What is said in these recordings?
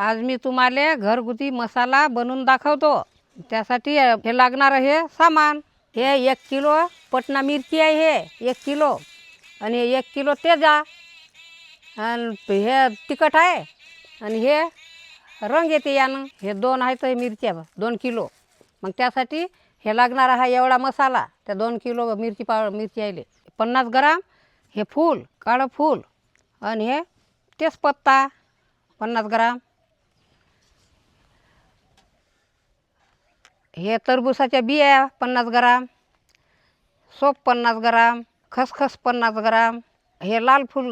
आज मी तुम्हाला घरगुती मसाला बनवून दाखवतो। त्यासाठी हे लागणारं हे सामान, हे 1 किलो पटना मिरची आहे, हे 1 किलो, आणि 1 किलो तेजा, आणि हे तिखट आहे, आणि हे रंग येते यानं, हे 2 आहेत मिरच्या 2 किलो। मग त्यासाठी हे लागणार हा एवढा मसाला, त्या 2 किलो मिरची आहे 50 ग्राम हे फूल, काळं फूल, आणि हे तेजपत्ता 50 ग्राम, हे टरबूजाच्या बिया 50 ग्राम, सोप 50 ग्राम, खसखस 50 ग्राम, हे लाल फूल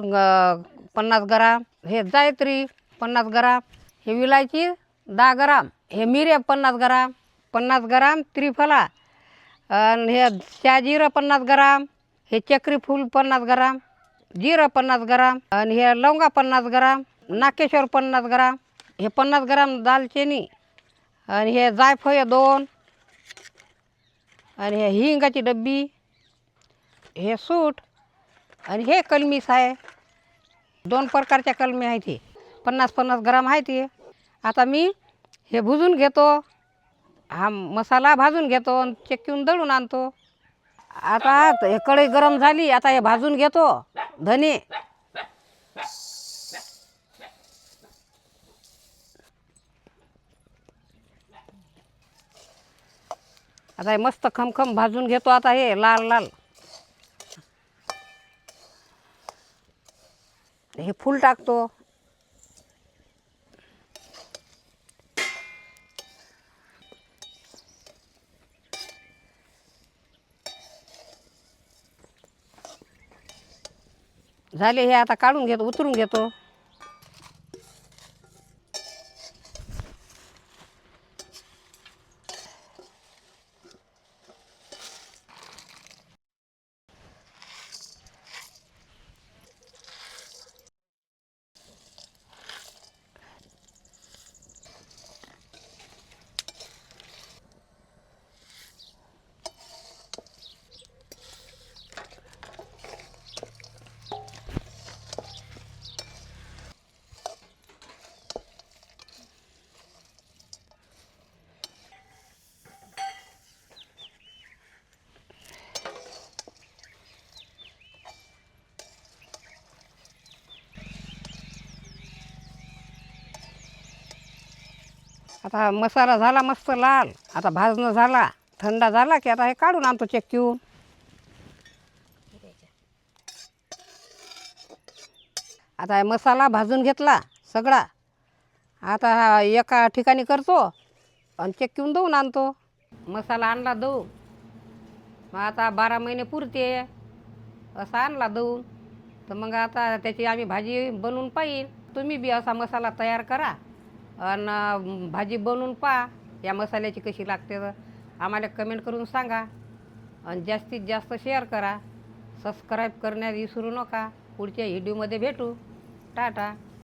50 ग्राम, हे जायत्री 50 ग्राम, हे विलायची 10 ग्राम, हे मिरे 50 ग्राम, 50 ग्राम त्रिफला, आणि हे शहाजिरं 50 ग्राम, हे चक्री फूल 50 ग्राम, जिरं 50 ग्राम, आणि हे लवंगा 50 ग्राम, नाकेश्वर 50 ग्राम, हे 50 ग्राम दालचिनी, आणि हे जायफळ 2, आणि हे हिंगाची डब्बी, हे सूट, आणि हे कलमीस आहे। 2 प्रकारच्या कलमी आहेत, हे 50-50 ग्राम आहेत हे। आता मी हे भुजून घेतो, हा मसाला भाजून घेतो आणि चक्कीहून दळून आणतो। आता हे कढई गरम झाली, आता हे भाजून घेतो धने, आता हे मस्त खमखम भाजून घेतो। आता हे लाल लाल, हे फूल टाकतो, झाले हे, आता काढून घेतो, उतरून घेतो। आता मसाला झाला मस्त लाल, आता भाजणं झाला, थंड झाला की आता हे काढून आणतो चक्कीहून। आता हे मसाला भाजून घेतला सगळा, आता हा एका ठिकाणी करतो आणि चक्कीहून दळून आणतो। मसाला आणला दळून, मग आता 12 महिने पुरते असा आणला दळून, तर मग आता त्याची आम्ही भाजी बनवून पाहिन। तुम्ही बी असा मसाला तयार करा आणि भाजी बनवून पहा या मसाल्याची कशी लागते, तर आम्हाला कमेंट करून सांगा, आणि जास्तीत जास्त शेअर करा, सबस्क्राईब करण्यास विसरू नका। पुढच्या व्हिडिओमध्ये भेटू, टाटा।